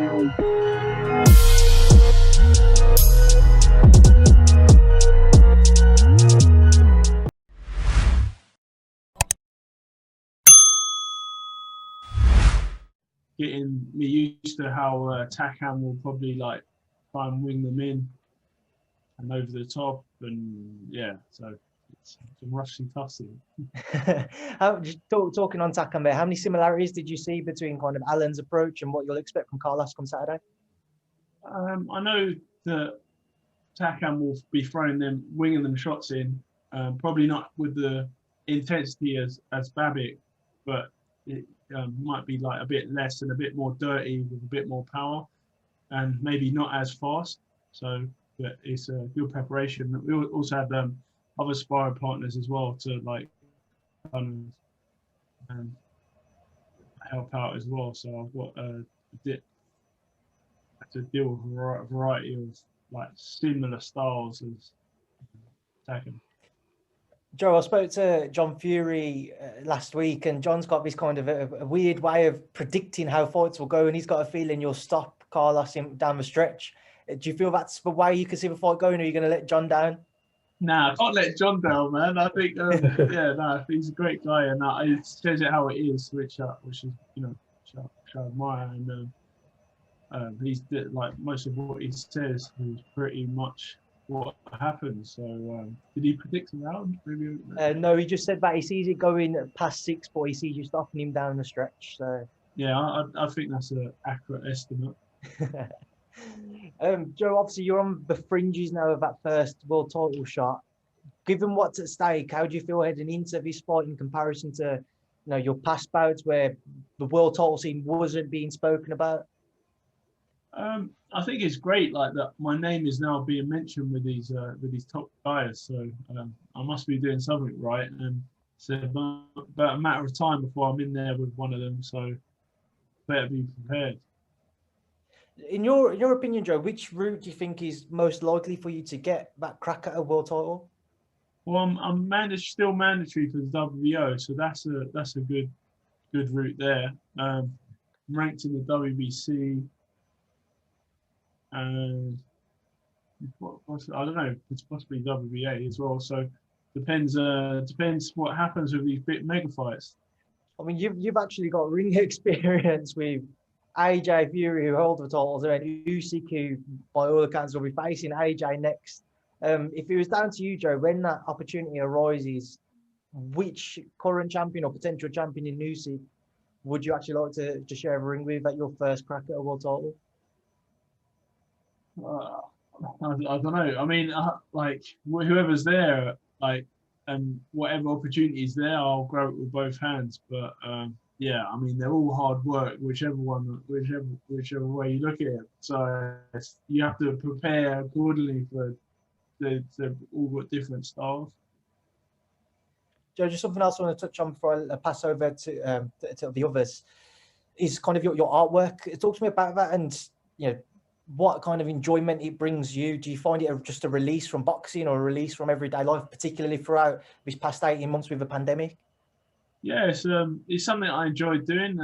Getting me used to how Takam will probably like try and wing them in and over the top, and yeah, so it's some rushy tussling. Talking on Takam there, how many similarities did you see between kind of Alan's approach and what you'll expect from Carlos on Saturday? I know that Takam will be winging them shots in, probably not with the intensity as Babic, but it might be like a bit less and a bit more dirty with a bit more power, and maybe not as fast. So, but it's a good preparation. We also had other sparring partners as well to like and help out as well. So I've got to deal with a variety of like similar styles as Takam. Joe, I spoke to John Fury last week, and John's got this kind of a weird way of predicting how fights will go, and he's got a feeling you'll stop Carlos down the stretch. Do you feel that's the way you can see the fight going, or are you going to let John down? Nah, I can't let John down, man. I think, he's a great guy, and he says it how it is, which is, which I admire. And he's like most of what he says is pretty much what happens. So, did he predict a round? Maybe. No, he just said that he sees it going past 6, but he sees you stopping him down the stretch. So yeah, I think that's an accurate estimate. Joe, obviously you're on the fringes now of that first world title shot. Given what's at stake, how do you feel heading into this fight in comparison to, your past bouts where the world title scene wasn't being spoken about? I think it's great, like that. My name is now being mentioned with these top guys, so I must be doing something right, and it's about a matter of time before I'm in there with one of them. So better be prepared. In your opinion, Joe, which route do you think is most likely for you to get that crack at a world title? Well, I'm still mandatory for the WBO, so that's a good route there. I'm ranked in the WBC. And I don't know, it's possibly WBA as well. So depends what happens with these big mega fights. I mean, you've actually got ring experience with AJ Fury, who holds the titles, and Usyk, who by all accounts will be facing AJ next. If it was down to you, Joe, when that opportunity arises, which current champion or potential champion in Usyk would you actually like to share a ring with at your first crack at a world title? I don't know. I mean, like whoever's there, like, and whatever opportunity is there, I'll grab it with both hands. But yeah, I mean, they're all hard work, whichever way you look at it. So you have to prepare accordingly for they've all got different styles. Joe, just something else I want to touch on before I pass over to the others is kind of your artwork. Talk to me about that, and what kind of enjoyment it brings you. Do you find it just a release from boxing or a release from everyday life, particularly throughout this past 18 months with the pandemic? Yeah, it's something I enjoyed doing.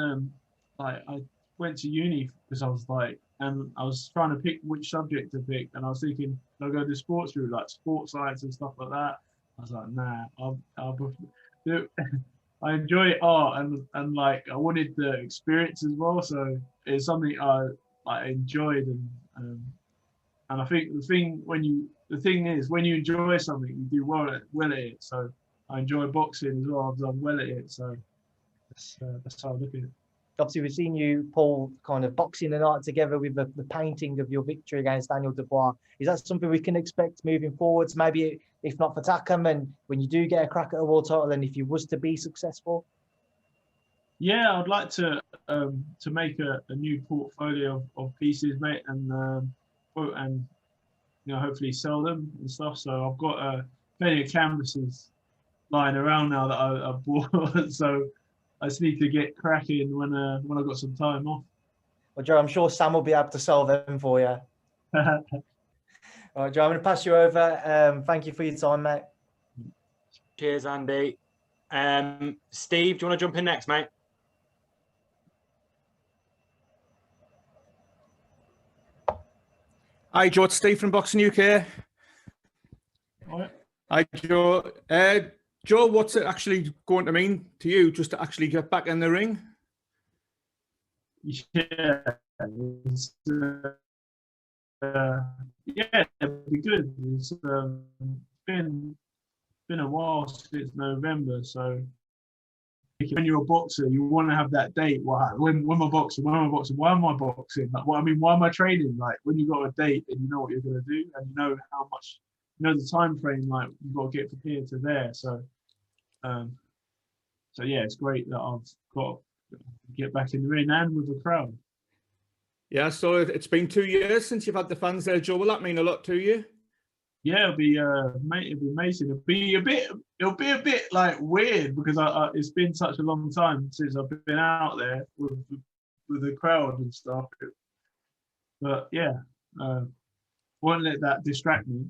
I went to uni because I was like, and I was trying to pick which subject to pick, and I was thinking, do I go to sports route, like sports science and stuff like that? I was like, nah, I'll do. I enjoy art, and like I wanted the experience as well, so it's something I enjoyed, and I think the thing is when you enjoy something, you do well at it. So I enjoy boxing as well. I've done well at it, so that's how I look at it. Obviously, we've seen you, Paul, kind of boxing and art together with the painting of your victory against Daniel Dubois. Is that something we can expect moving forwards? Maybe if not for Takam, and when you do get a crack at a world title, and if you was to be successful? Yeah, I'd like to make a new portfolio of pieces, mate, and hopefully sell them and stuff. So I've got plenty of canvases lying around now that I bought. So I just need to get cracking when I've got some time off. Well, Joe, I'm sure Sam will be able to sell them for you. All right, Joe, I'm going to pass you over. Thank you for your time, mate. Cheers, Andy. Steve, do you want to jump in next, mate? Hi, Joe. It's Steve from Boxing UK. All right. Hi, Joe. Joe, what's it actually going to mean to you just to actually get back in the ring? Yeah, it's, yeah, it'd be good. It's been a while since November, so when you're a boxer, you want to have that date. When am I boxing? When am I boxing? Why am I boxing? Like, I mean, why am I training? Like, when you got a date and you know what you're gonna do, and you know how much, you know the time frame. Like, you've got to get prepared to there. So, so yeah, it's great that I've got to get back in the ring and with a crowd. Yeah, so it's been 2 years since you've had the fans there, Joe. Will that mean a lot to you? Yeah, it'll be mate, it'll be amazing. It'll be a bit like weird because it's been such a long time since I've been out there with the crowd and stuff. But yeah, won't let that distract me.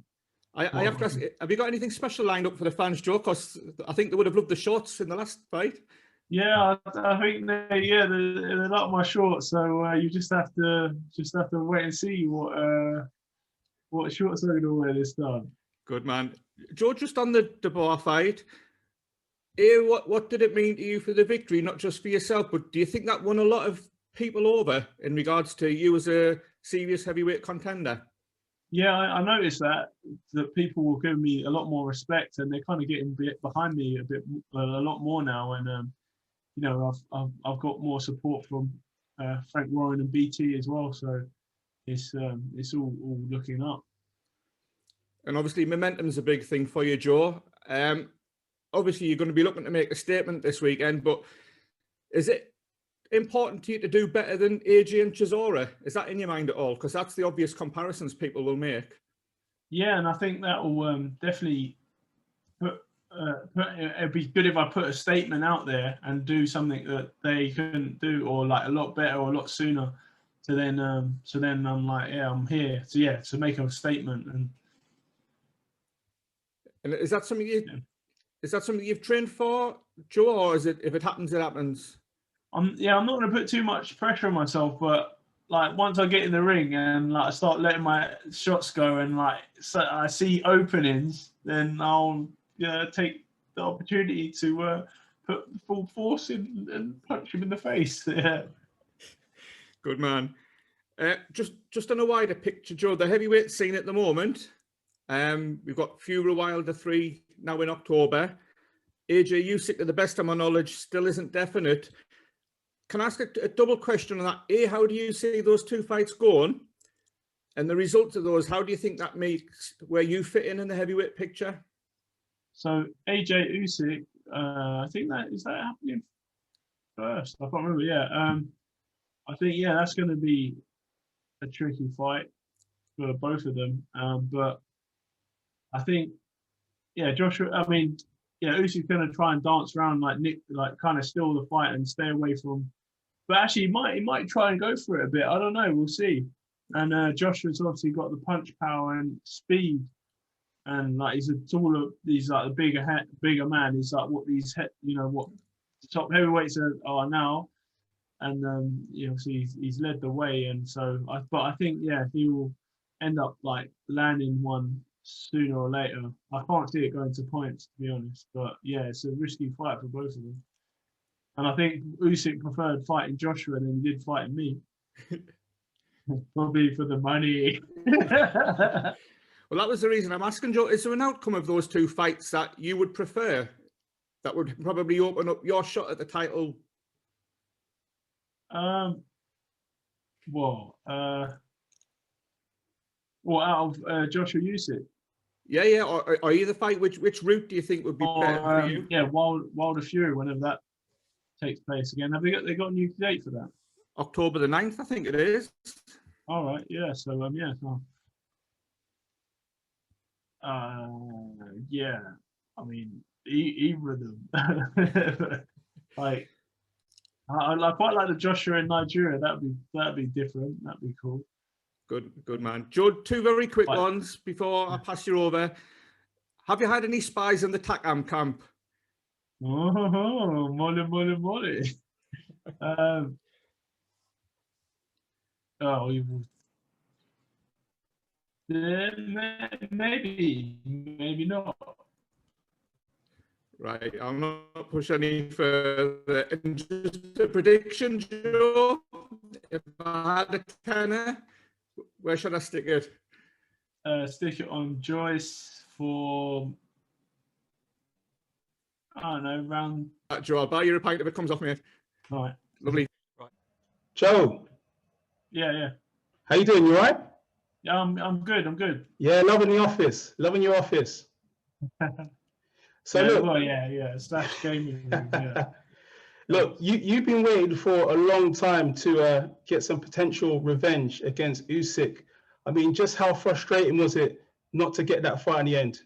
I have to ask, have you got anything special lined up for the fans, Joe? Because I think they would have loved the shorts in the last fight. Yeah, I think they like my shorts, so you just have to wait and see what shorts I'm gonna wear this time. Good man, Joe. Just on the bar fight, what did it mean to you for the victory? Not just for yourself, but do you think that won a lot of people over in regards to you as a serious heavyweight contender? Yeah, I noticed that people were giving me a lot more respect, and they're kind of getting behind me a lot more now, and you know, I've got more support from Frank Warren and BT as well, so it's all looking up. And obviously, momentum's a big thing for you, Joe. Obviously, you're going to be looking to make a statement this weekend, but is it important to you to do better than AJ and Chisora? Is that in your mind at all? Because that's the obvious comparisons people will make. Yeah, and I think that will definitely it'd be good if I put a statement out there and do something that they couldn't do, or like a lot better or a lot sooner. So then I'm like, yeah, I'm here. So yeah, to make a statement. And is that something you've trained for, Joe, or is it if it happens, it happens? I'm not going to put too much pressure on myself, but like once I get in the ring and like I start letting my shots go and like so I see openings, then I'll take the opportunity to put full force in and punch him in the face. Yeah. Good man. Just on a wider picture, Joe, the heavyweight scene at the moment. We've got Fury Wilder 3 now in October. AJ Usyk, to the best of my knowledge, still isn't definite. Can I ask a double question on that? A, how do you see those two fights going? And the results of those, how do you think that makes where you fit in the heavyweight picture? So AJ Usyk, I think that happening first. I can't remember. Yeah. I think that's going to be a tricky fight for both of them. But I think Joshua. I mean, Usyk's going to try and dance around like Nick, like kind of steal the fight and stay away from. But actually, he might try and go for it a bit. I don't know. We'll see. And Joshua's obviously got the punch power and speed, and like he's like a bigger man. He's like what what the top heavyweights are now, and obviously he's led the way. And so, I think he will end up like landing one sooner or later. I can't see it going to points, to be honest. But yeah, it's a risky fight for both of them. And I think Usyk preferred fighting Joshua than he did fighting me. Probably for the money. Well, that was the reason I'm asking, Joe. Is there an outcome of those two fights that you would prefer that would probably open up your shot at the title? Well, out of Joshua Usyk? Yeah. Or either fight, which route do you think would be better for you? Yeah, Wilder Fury, whenever that takes place again. Have they got a new date for that? October the 9th, I think it is. All right, yeah. So yeah. I mean, either of them. Like, I quite like the Joshua in Nigeria. That'd be different. That'd be cool. Good man. Joe, two very quick ones before I pass you over. Have you had any spies in the Takam camp? Oh, mole. Maybe, maybe not. Right, I'll not push any further. And just a prediction, Joe. If I had a tenner, where should I stick it? Stick it on Joyce for, I don't know, around. Joe, I'll buy you a pint if it comes off, mate. All right. Lovely. Joe, Yeah, yeah. how you doing? You all right? Yeah, I'm good. I'm good. Yeah, loving the office. Loving your office. So yeah, look, well, yeah. Slash gaming. Yeah. look, you've been waiting for a long time to get some potential revenge against Usyk. I mean, just how frustrating was it not to get that fight in the end?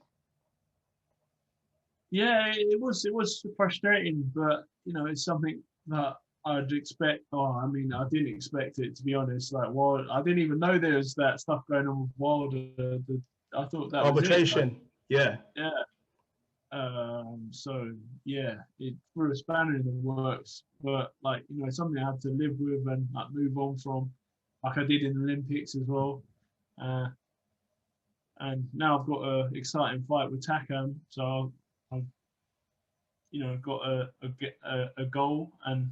Yeah, it was frustrating, but you know, it's something that I'd expect. Oh, I mean, I didn't expect it, to be honest. Like, well, I didn't even know there was that stuff going on with Wilder. I thought that Arbitration. was Yeah. yeah. So yeah, it threw a spanner in the works, but like, you know, something I had to live with and like move on from, like I did in the Olympics as well. And now I've got a exciting fight with Takam, so I've you know got a goal, and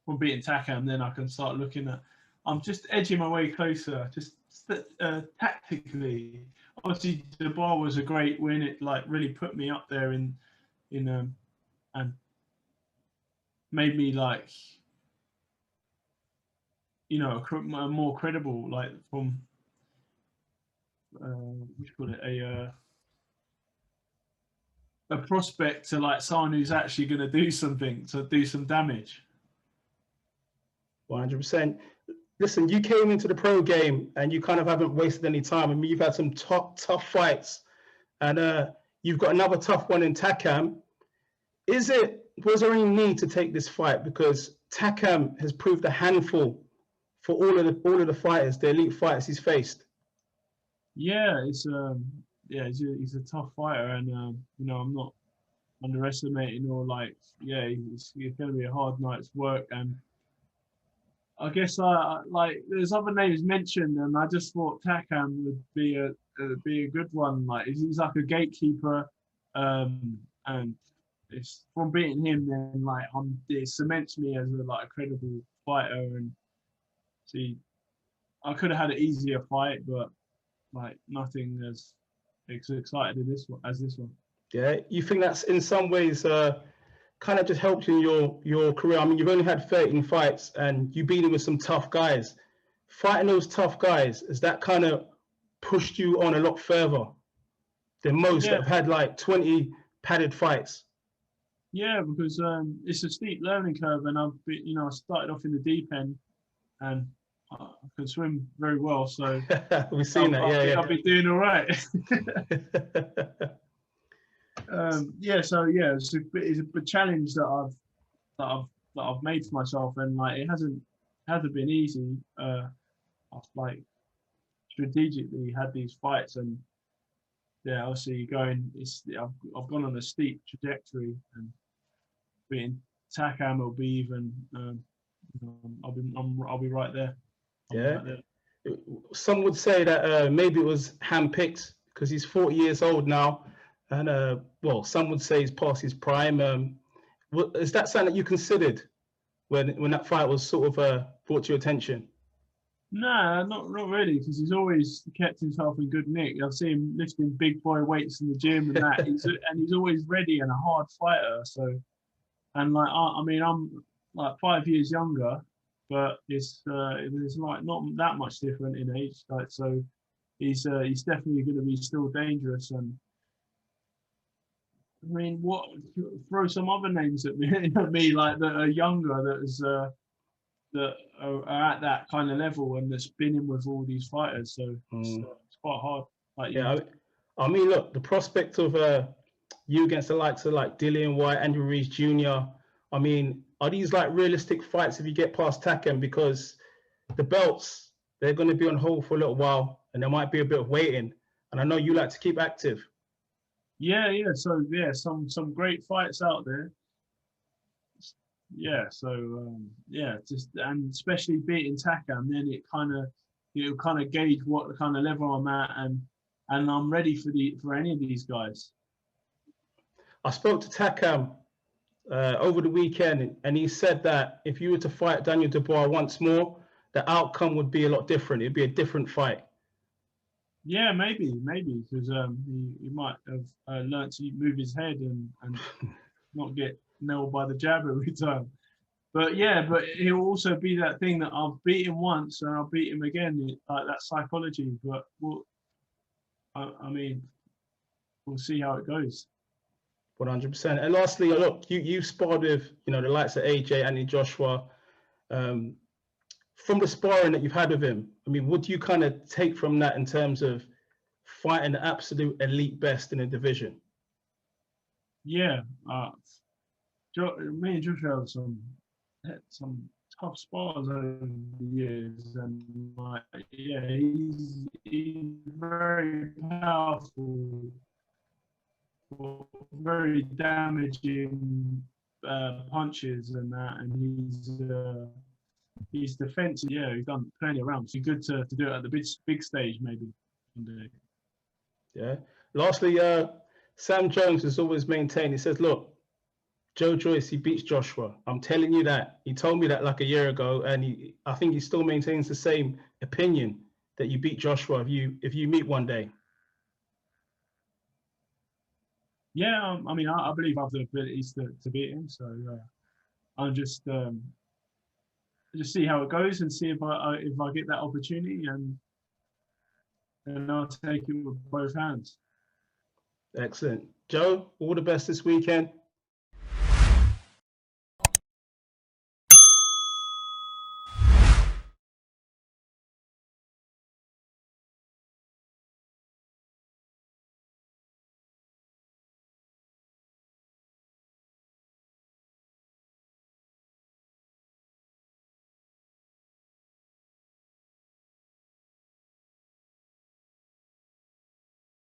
from beating Takam, then I can start looking at. I'm just edging my way closer, just tactically. Obviously, the bar was a great win. It like really put me up there in and made me like, you know, more credible, like from what do you call it, a prospect to like someone who's actually going to do something, to do some damage. 100%. Listen, you came into the pro game and you kind of haven't wasted any time. I mean, you've had some tough fights, and you've got another tough one in Takam. Was there any need to take this fight? Because Takam has proved a handful for all of the fighters, the elite fighters he's faced. Yeah, he's a tough fighter, and you know, I'm not underestimating or like, yeah, it's going to be a hard night's work. And I guess like there's other names mentioned, and I just thought Takam would be a good one. Like he's like a gatekeeper, and it's from beating him, then like it cements me as a credible fighter. And see, I could have had an easier fight, but like nothing as excited as this one. Yeah, you think that's in some ways kind of just helped you in your career? I mean, you've only had 13 fights and you've been with some tough guys. Fighting those tough guys, has that kind of pushed you on a lot further than most that have had like 20 padded fights? Yeah, because it's a steep learning curve, and I started off in the deep end, and I can swim very well. So we've seen that. Yeah, I'll be doing all right. It's a challenge that I've made for myself, and like it hasn't been easy. I've like strategically had these fights, and yeah, obviously I've gone on a steep trajectory, and being Takam will be even. I'll be right there. Some would say that maybe it was handpicked because he's 40 years old now, and some would say he's past his prime. Is that something that you considered when that fight was sort of brought to your attention? No, not really, because he's always kept himself in good nick. I've seen him lifting big boy weights in the gym and that. He's always ready and a hard fighter. So, and like I'm like 5 years younger, but it's like not that much different in age. Like, so he's definitely going to be still dangerous. And I mean, throw some other names at me like that are younger, that are at that kind of level and that's been in with all these fighters. So it's quite hard. Like, yeah, I mean, look, the prospect of you against the likes of like Dillian White, Andrew Reese Jr. I mean, are these like realistic fights if you get past Takam? Because the belts, they're going to be on hold for a little while, and there might be a bit of waiting. And I know you like to keep active. Yeah. So yeah, some great fights out there. Yeah. So just, and especially beating Takam, then it kind of it'll kind of gauge what the kind of level I'm at, and I'm ready for any of these guys. I spoke to Takam over the weekend, and he said that if you were to fight Daniel Dubois once more, the outcome would be a lot different. It'd be a different fight. Yeah, maybe, because he might have learned to move his head and not get nailed by the jab every time. But yeah, but he'll also be that thing that I'll beat him once and I'll beat him again, like that psychology. But I mean, we'll see how it goes. 100%. And lastly, look, you sparred with, you know, the likes of AJ, Anthony Joshua. From the sparring that you've had with him, I mean, what do you kind of take from that in terms of fighting the absolute elite best in the division? Yeah, me and Joshua have some tough spars over the years, and like, yeah, he's very powerful, very damaging punches and that, and he's defensive. Yeah, he's done plenty of rounds. It's good to do it at the big stage, maybe one day. Yeah. Lastly, Sam Jones has always maintained. He says, "Look, Joe Joyce, he beats Joshua. I'm telling you that. He told me that like a year ago, and I think he still maintains the same opinion that you beat Joshua if you meet one day." Yeah, I mean, I believe I have the abilities to beat him. So I'll just see how it goes and see if I get that opportunity, and I'll take it with both hands. Excellent. Joe, all the best this weekend.